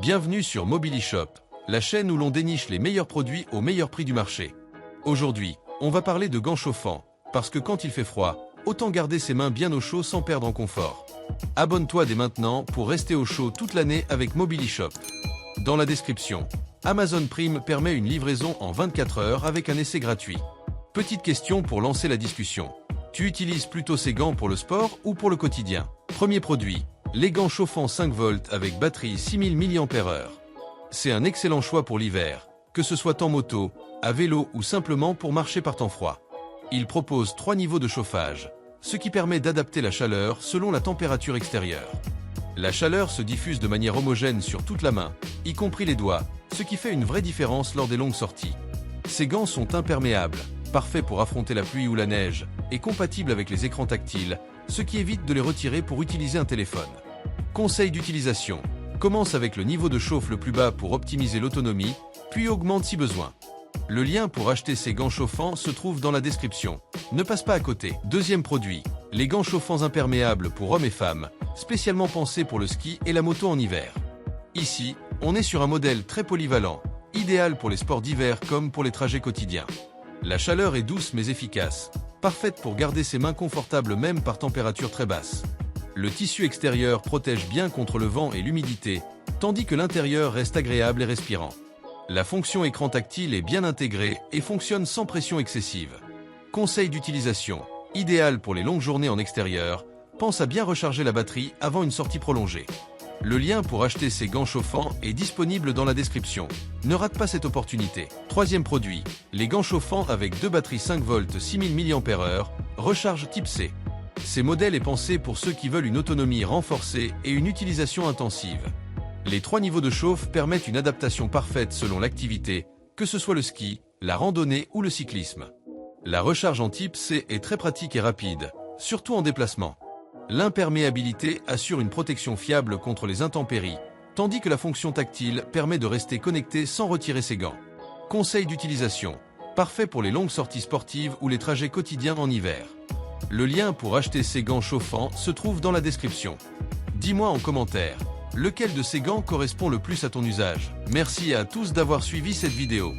Bienvenue sur Mobilishop, la chaîne où l'on déniche les meilleurs produits au meilleur prix du marché. Aujourd'hui, on va parler de gants chauffants, parce que quand il fait froid, autant garder ses mains bien au chaud sans perdre en confort. Abonne-toi dès maintenant pour rester au chaud toute l'année avec Mobilishop. Dans la description, Amazon Prime permet une livraison en 24 heures avec un essai gratuit. Petite question pour lancer la discussion. Tu utilises plutôt ces gants pour le sport ou pour le quotidien? Premier produit, les gants chauffants 5 volts avec batterie 6000 mAh. C'est un excellent choix pour l'hiver, que ce soit en moto, à vélo ou simplement pour marcher par temps froid. Il propose 3 niveaux de chauffage, ce qui permet d'adapter la chaleur selon la température extérieure. La chaleur se diffuse de manière homogène sur toute la main, y compris les doigts, ce qui fait une vraie différence lors des longues sorties. Ces gants sont imperméables, parfaits pour affronter la pluie ou la neige, et compatibles avec les écrans tactiles, ce qui évite de les retirer pour utiliser un téléphone. Conseil d'utilisation. Commence avec le niveau de chauffe le plus bas pour optimiser l'autonomie, puis augmente si besoin. Le lien pour acheter ces gants chauffants se trouve dans la description. Ne passe pas à côté. Deuxième produit, les gants chauffants imperméables pour hommes et femmes, spécialement pensés pour le ski et la moto en hiver. Ici, on est sur un modèle très polyvalent, idéal pour les sports d'hiver comme pour les trajets quotidiens. La chaleur est douce mais efficace, parfaite pour garder ses mains confortables même par température très basse. Le tissu extérieur protège bien contre le vent et l'humidité, tandis que l'intérieur reste agréable et respirant. La fonction écran tactile est bien intégrée et fonctionne sans pression excessive. Conseil d'utilisation. Idéal pour les longues journées en extérieur, pense à bien recharger la batterie avant une sortie prolongée. Le lien pour acheter ces gants chauffants est disponible dans la description. Ne rate pas cette opportunité. Troisième produit, les gants chauffants avec 2 batteries 5 volts 6000 mAh, recharge type C. Ces modèles est pensé pour ceux qui veulent une autonomie renforcée et une utilisation intensive. Les 3 niveaux de chauffe permettent une adaptation parfaite selon l'activité, que ce soit le ski, la randonnée ou le cyclisme. La recharge en type C est très pratique et rapide, surtout en déplacement. L'imperméabilité assure une protection fiable contre les intempéries, tandis que la fonction tactile permet de rester connecté sans retirer ses gants. Conseil d'utilisation. Parfait pour les longues sorties sportives ou les trajets quotidiens en hiver. Le lien pour acheter ces gants chauffants se trouve dans la description. Dis-moi en commentaire, lequel de ces gants correspond le plus à ton usage? Merci à tous d'avoir suivi cette vidéo.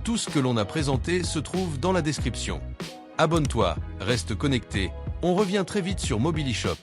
Tout ce que l'on a présenté se trouve dans la description. Abonne-toi, reste connecté, on revient très vite sur Mobilishop.